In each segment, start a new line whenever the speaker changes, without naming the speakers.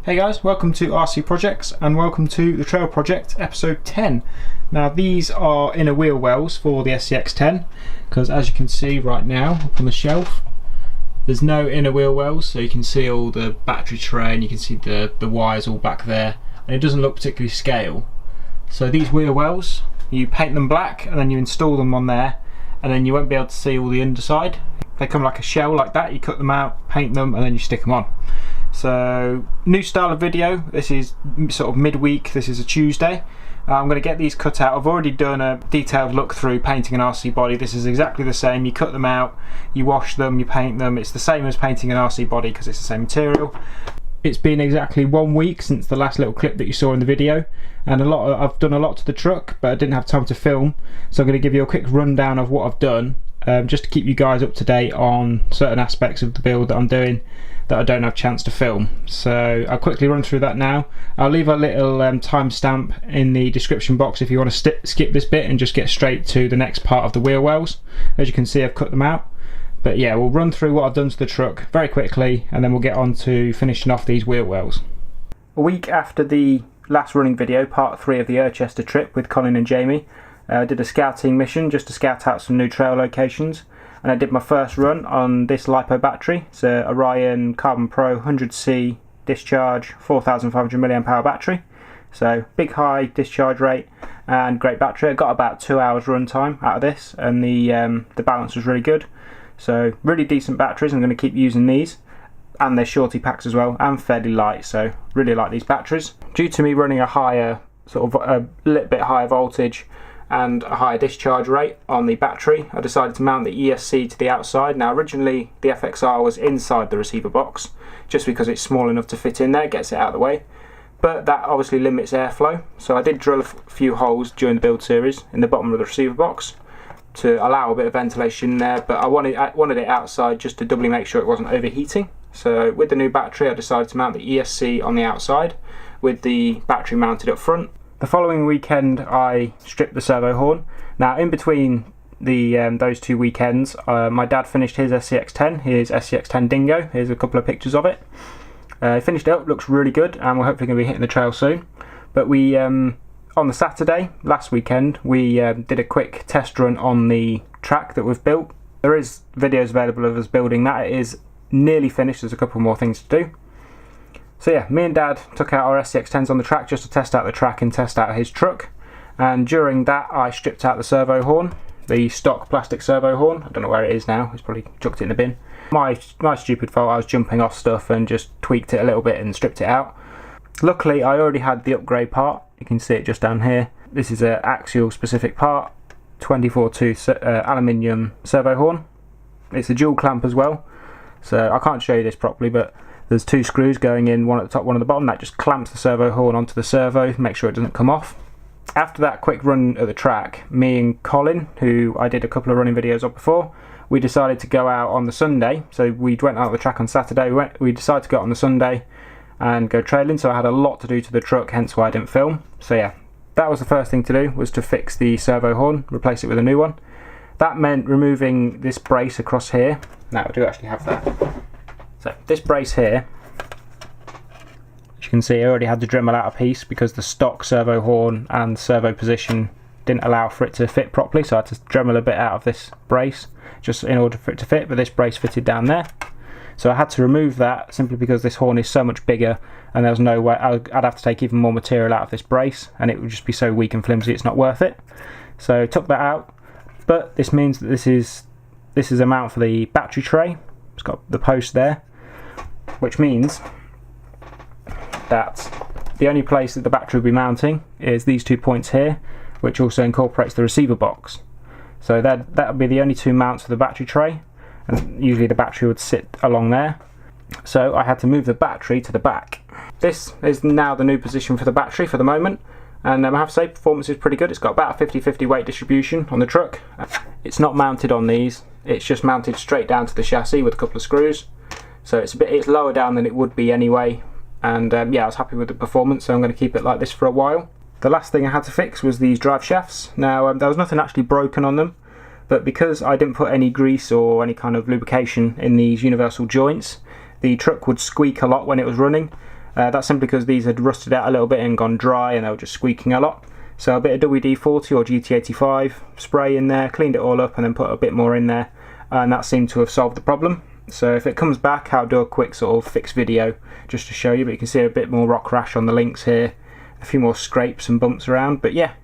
Hey guys, welcome to RC Projects and welcome to the Trail Project episode 10. Now these are inner wheel wells for the SCX10 because as you can see right now up on the shelf there's no inner wheel wells, so you can see all the battery tray and you can see the wires all back there, and it doesn't look particularly scale. So these wheel wells, you paint them black and then you install them on there, and then you won't be able to see all the underside. They come like a shell like that, you cut them out, paint them and then you stick them on. So new style of video, this is sort of midweek, this is a Tuesday. I'm going to get these cut out. I've already done a detailed look through painting an RC body. This is exactly the same, you cut them out, you wash them, you paint them. It's the same as painting an RC body because it's the same material. It's been exactly 1 week since the last little clip that you saw in the video, and I've done a lot to the truck but I didn't have time to film, so I'm going to give you a quick rundown of what I've done just to keep you guys up to date on certain aspects of the build that I'm doing that I don't have a chance to film. So I'll quickly run through that now. I'll leave a little timestamp in the description box if you want to skip this bit and just get straight to the next part of the wheel wells. As you can see, I've cut them out. But yeah, we'll run through what I've done to the truck very quickly and then we'll get on to finishing off these wheel wells. A week after the last running video, part 3 of the Irchester trip with Colin and Jamie, I did a scouting mission just to scout out some new trail locations. And I did my first run on this LiPo battery. It's a Orion Carbon Pro 100C discharge 4500 mAh battery. So big high discharge rate and great battery. I got about 2 hours run time out of this, and the balance was really good. So really decent batteries. I'm going to keep using these, and they're shorty packs as well and fairly light, so really like these batteries. Due to me running a higher, sort of a little bit higher voltage and a higher discharge rate on the battery, I decided to mount the ESC to the outside. Now originally the FXR was inside the receiver box just because it's small enough to fit in there, gets it out of the way, but that obviously limits airflow, so I did drill a few holes during the build series in the bottom of the receiver box to allow a bit of ventilation there, but I wanted it outside just to doubly make sure it wasn't overheating. So with the new battery I decided to mount the ESC on the outside with the battery mounted up front. The following weekend I stripped the servo horn. Now in between those 2 weekends my dad finished his SCX10, his SCX10 Dingo. Here's a couple of pictures of it. Finished it up, looks really good, and we're hopefully going to be hitting the trail soon. But we on the Saturday last weekend we did a quick test run on the track that we've built. There is videos available of us building that. It is nearly finished, there's a couple more things to do. So yeah, me and Dad took out our SCX10s on the track just to test out the track and test out his truck, and during that I stripped out the servo horn, the stock plastic servo horn. I don't know where it is now, he's probably chucked it in the bin. My stupid fault, I was jumping off stuff and just tweaked it a little bit and stripped it out. Luckily I already had the upgrade part, you can see it just down here. This is an Axial specific part, 24 tooth aluminium servo horn. It's a dual clamp as well, so I can't show you this properly, but there's 2 screws going in, one at the top, one at the bottom. That just clamps the servo horn onto the servo, make sure it doesn't come off. After that quick run at the track, me and Colin, who I did a couple of running videos of before, we decided to go out on the Sunday. So we went out on the track on Saturday, we decided to go out on the Sunday and go trailing, so I had a lot to do to the truck, hence why I didn't film. So yeah, that was the first thing to do, was to fix the servo horn, replace it with a new one. That meant removing this brace across here. Now I do actually have that. So this brace here, as you can see, I already had the Dremel out a piece because the stock servo horn and servo position didn't allow for it to fit properly, so I had to Dremel a bit out of this brace just in order for it to fit, but this brace fitted down there. So I had to remove that simply because this horn is so much bigger and there was no way, I'd have to take even more material out of this brace and it would just be so weak and flimsy it's not worth it. So I took that out, but this means that this is a mount for the battery tray. It's got the post there, which means that the only place that the battery will be mounting is these 2 points here, which also incorporates the receiver box. So that would be the only 2 mounts for the battery tray, and usually the battery would sit along there. So I had to move the battery to the back. This is now the new position for the battery for the moment, and I have to say performance is pretty good. It's got about a 50-50 weight distribution on the truck. It's not mounted on these, it's just mounted straight down to the chassis with a couple of screws. So it's lower down than it would be anyway, and yeah, I was happy with the performance, so I'm going to keep it like this for a while. The last thing I had to fix was these drive shafts. Now there was nothing actually broken on them, but because I didn't put any grease or any kind of lubrication in these universal joints, the truck would squeak a lot when it was running, That's simply because these had rusted out a little bit and gone dry and they were just squeaking a lot. So a bit of WD-40 or GT85 spray in there, cleaned it all up and then put a bit more in there, and that seemed to have solved the problem. So if it comes back, I'll do a quick sort of fix video just to show you, but you can see a bit more rock rash on the links here, a few more scrapes and bumps around, but yeah,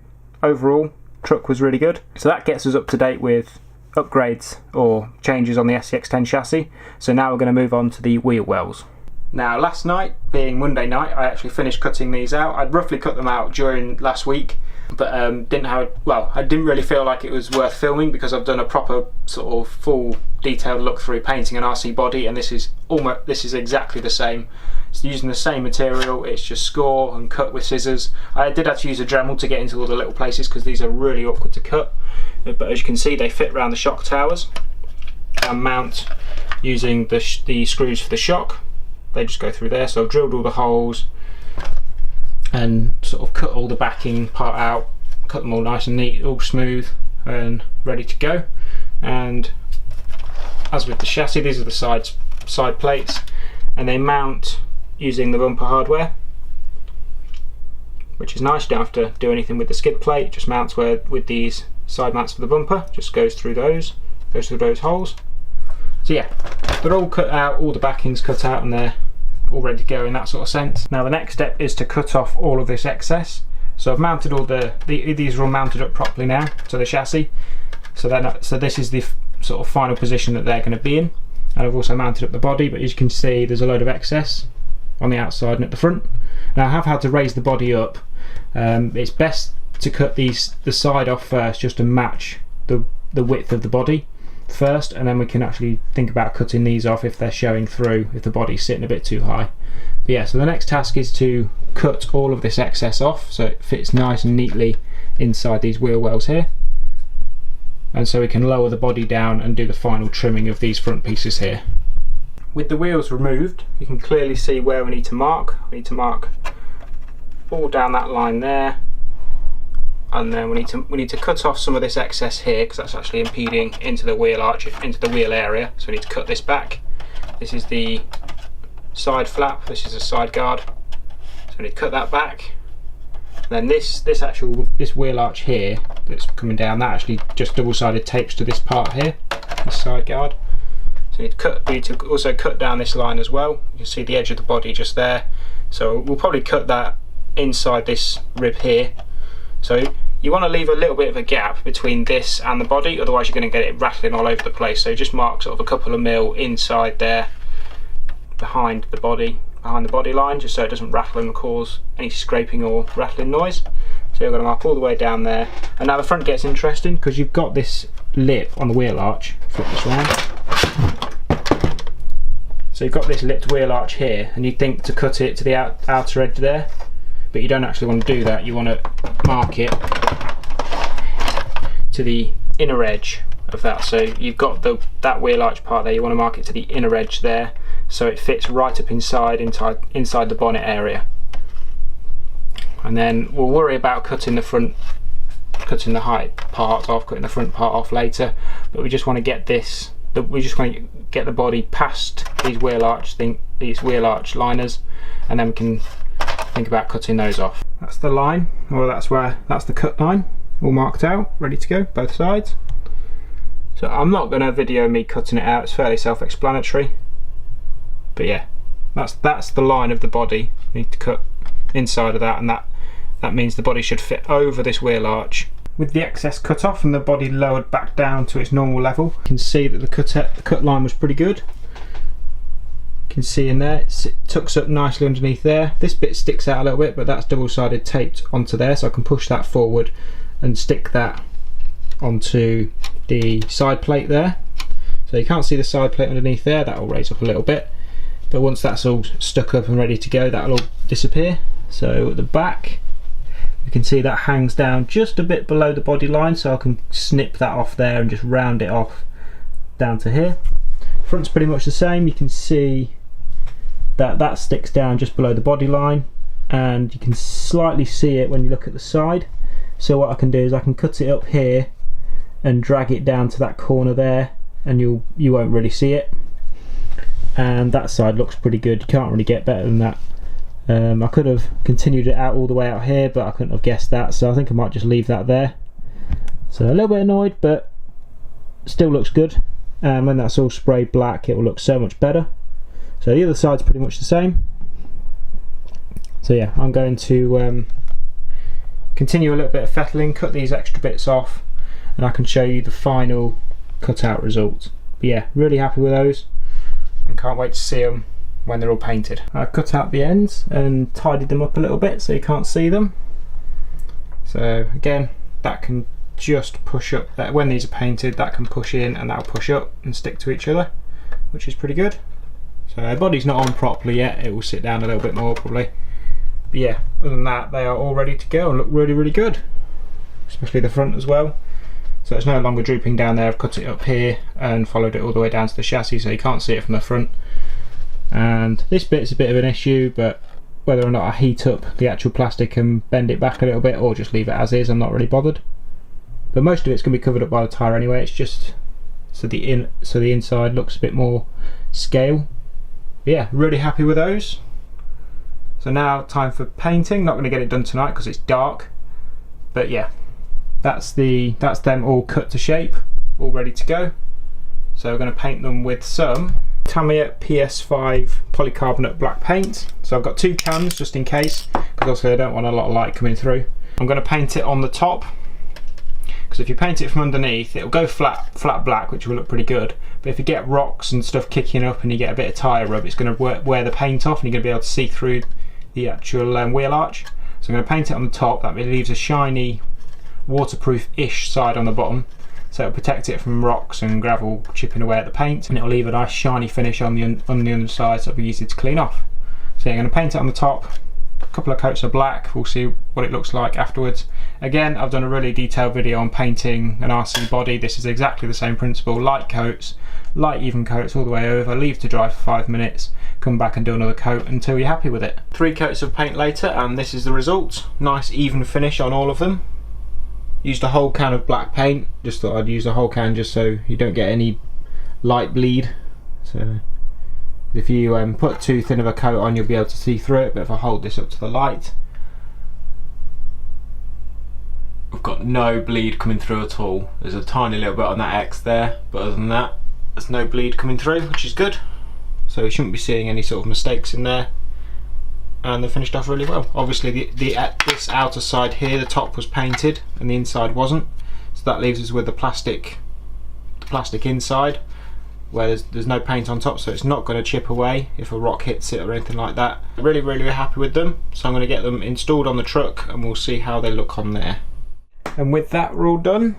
overall truck was really good. So that gets us up to date with upgrades or changes on the SCX10 chassis. So now we're going to move on to the wheel wells. Now last night, being Monday night, I actually finished cutting these out. I'd roughly cut them out during last week, but I didn't really feel like it was worth filming because I've done a proper sort of full detailed look through painting an RC body, and this is exactly the same. It's using the same material, it's just score and cut with scissors. I did have to use a Dremel to get into all the little places because these are really awkward to cut, but as you can see they fit around the shock towers and mount using the screws for the shock. They just go through there, so I've drilled all the holes and sort of cut all the backing part out, cut them all nice and neat, all smooth and ready to go. And as with the chassis, these are the side plates, and they mount using the bumper hardware, which is nice. You don't have to do anything with the skid plate, it just mounts with these side mounts for the bumper, just goes through those holes. So yeah, they're all cut out, all the backing's cut out, and they're all ready to go in that sort of sense. Now the next step is to cut off all of this excess. So I've mounted all these are all mounted up properly now to the chassis. So this is the sort of final position that they're going to be in. And I've also mounted up the body, but as you can see there's a load of excess on the outside and at the front. Now I have had to raise the body up. It's best to cut the side off first just to match the width of the body first, and then we can actually think about cutting these off if they're showing through, if the body's sitting a bit too high. But yeah, so the next task is to cut all of this excess off so it fits nice and neatly inside these wheel wells here, and so we can lower the body down and do the final trimming of these front pieces here. With the wheels removed, you can clearly see where we need to mark. We need to mark all down that line there, and then we need to cut off some of this excess here because that's actually impeding into the wheel arch, into the wheel area. So we need to cut this back. This is the side flap, this is a side guard, so we need to cut that back. And then this wheel arch here that's coming down, that actually just double-sided tapes to this part here, this side guard. So we need to also cut down this line as well. You can see the edge of the body just there, so we'll probably cut that inside this rib here. So you want to leave a little bit of a gap between this and the body, otherwise you're going to get it rattling all over the place. So just mark sort of a couple of mil inside there behind the body line, just so it doesn't rattle and cause any scraping or rattling noise. So you're going to mark all the way down there. And now the front gets interesting because you've got this lip on the wheel arch. Flip this round. So you've got this lipped wheel arch here, and you think to cut it to the outer edge there, but you don't actually want to do that. You want to mark it to the inner edge of that. So you've got that wheel arch part there, you want to mark it to the inner edge there, so it fits right up inside the bonnet area. And then we'll worry about cutting the front, cutting the height part off, cutting the front part off later. But we just want to get the body past these wheel arch liners, and then we can think about cutting those off. That's the line, or that's the cut line, all marked out, ready to go, both sides. So I'm not going to video me cutting it out, it's fairly self-explanatory. But yeah, that's the line of the body. You need to cut inside of that, and that means the body should fit over this wheel arch. With the excess cut off and the body lowered back down to its normal level, you can see that the cut line was pretty good. You can see in there, it tucks up nicely underneath there. This bit sticks out a little bit, but that's double-sided taped onto there, so I can push that forward and stick that onto the side plate there. So you can't see the side plate underneath there, that will raise up a little bit, but once that's all stuck up and ready to go, that'll all disappear. So at the back, you can see that hangs down just a bit below the body line, so I can snip that off there and just round it off down to here. Front's pretty much the same. You can see that sticks down just below the body line, and you can slightly see it when you look at the side. So what I can do is I can cut it up here and drag it down to that corner there, and you won't really see it. And that side looks pretty good, you can't really get better than that. I could have continued it out all the way out here, but I couldn't have guessed that, so I think I might just leave that there. So a little bit annoyed, but still looks good, and when that's all sprayed black it will look so much better. So the other side's pretty much the same. So yeah, I'm going to continue a little bit of fettling, cut these extra bits off, and I can show you the final cutout result. But yeah, really happy with those and can't wait to see them when they're all painted. I've cut out the ends and tidied them up a little bit so you can't see them. So again, that can just push up, that when these are painted that can push in and that'll push up and stick to each other, which is pretty good. So our body's not on properly yet, it will sit down a little bit more probably. But yeah, other than that they are all ready to go and look really, really good, especially the front as well. So it's no longer drooping down there. I've cut it up here and followed it all the way down to the chassis so you can't see it from the front. And this bit's a bit of an issue, but whether or not I heat up the actual plastic and bend it back a little bit or just leave it as is, I'm not really bothered. But most of it's going to be covered up by the tyre anyway, it's just so the inside looks a bit more scale. But yeah, really happy with those. So now time for painting. Not going to get it done tonight because it's dark, but yeah, that's them all cut to shape, all ready to go. So we're going to paint them with some Tamiya PS5 polycarbonate black paint. So I've got 2 cans just in case, because obviously I don't want a lot of light coming through. I'm going to paint it on the top, because if you paint it from underneath it'll go flat black, which will look pretty good, but if you get rocks and stuff kicking up and you get a bit of tyre rub, it's going to wear the paint off and you're going to be able to see through the actual wheel arch. So I'm going to paint it on the top. That leaves a shiny waterproof-ish side on the bottom, so it'll protect it from rocks and gravel chipping away at the paint, and it'll leave a nice shiny finish on the underside, so it'll be easy to clean off. So yeah, I'm going to paint it on the top, a couple of coats of black, we'll see what it looks like afterwards. Again, I've done a really detailed video on painting an RC body. This is exactly the same principle, light coats, light even coats all the way over, leave to dry for 5 minutes, come back and do another coat until you're happy with it. 3 coats of paint later and this is the result. Nice even finish on all of them. Used a whole can of black paint, just thought I'd use a whole can just so you don't get any light bleed. So if you put too thin of a coat on you'll be able to see through it, but if I hold this up to the light, we've got no bleed coming through at all. There's a tiny little bit on that X there, but other than that there's no bleed coming through, which is good. So you shouldn't be seeing any sort of mistakes in there, and they're finished off really well. Obviously this outer side here, the top was painted and the inside wasn't, so that leaves us with the plastic inside where there's no paint on top, so it's not going to chip away if a rock hits it or anything like that. Really, really happy with them, so I'm going to get them installed on the truck and we'll see how they look on there. And with that we're all done.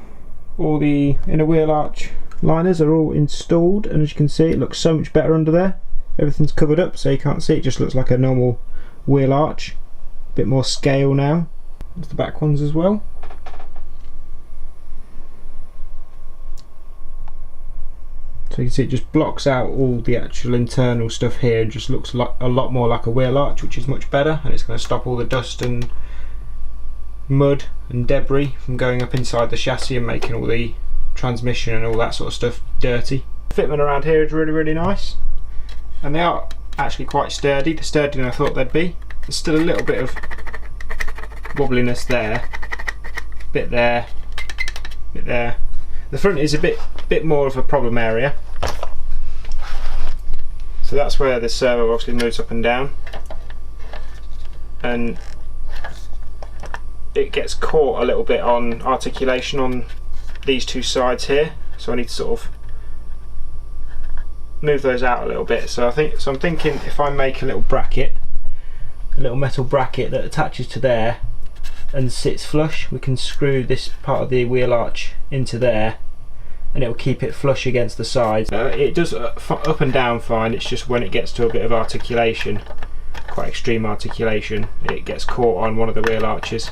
All the inner wheel arch liners are all installed, and as you can see it looks so much better under there. Everything's covered up so you can't see, it just looks like a normal wheel arch. A bit more scale now. There's the back ones as well. So you can see it just blocks out all the actual internal stuff here and just looks like a lot more like a wheel arch, which is much better, and it's going to stop all the dust and mud and debris from going up inside the chassis and making all the transmission and all that sort of stuff dirty. Fitment around here is really, really nice, and they are actually quite sturdy, the sturdier than I thought they'd be. There's still a little bit of wobbliness there, bit there, bit there. The front is a bit more of a problem area, so that's where the servo obviously moves up and down, and it gets caught a little bit on articulation on these 2 sides here, so I need to sort of move those out a little bit. So I'm thinking if I make a little bracket, a little metal bracket that attaches to there and sits flush, we can screw this part of the wheel arch into there and it will keep it flush against the sides. It does up and down fine, it's just when it gets to a bit of articulation, quite extreme articulation, it gets caught on one of the wheel arches.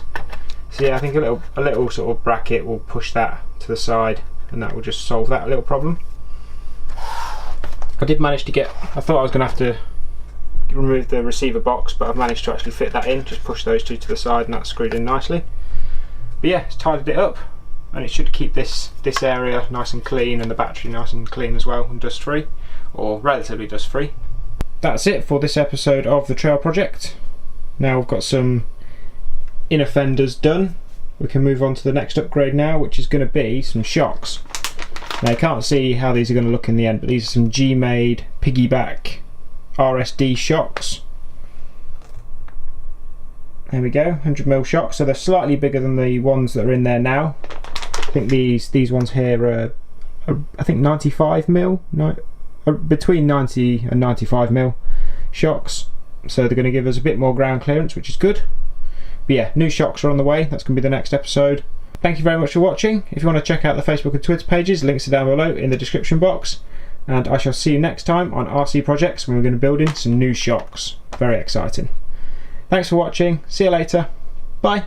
So yeah, I think a little sort of bracket will push that to the side and that will just solve that little problem. I did manage to I thought I was going to have to remove the receiver box, but I've managed to actually fit that in, just push those 2 to the side and that's screwed in nicely. But yeah, it's tidied it up and it should keep this area nice and clean and the battery nice and clean as well and dust free, or relatively dust free. That's it for this episode of the Trail Project. Now we've got some inner fenders done, we can move on to the next upgrade now, which is going to be some shocks. Now you can't see how these are going to look in the end, but these are some G-made piggyback RSD shocks. There we go, 100mm shocks, so they're slightly bigger than the ones that are in there now. I think these ones here are I think 95mm, between 90 and 95mm shocks, so they're going to give us a bit more ground clearance, which is good. But yeah, new shocks are on the way, that's going to be the next episode. Thank you very much for watching. If you want to check out the Facebook and Twitter pages, links are down below in the description box, and I shall see you next time on RC Projects, when we're going to build in some new shocks. Very exciting. Thanks for watching, see you later, bye.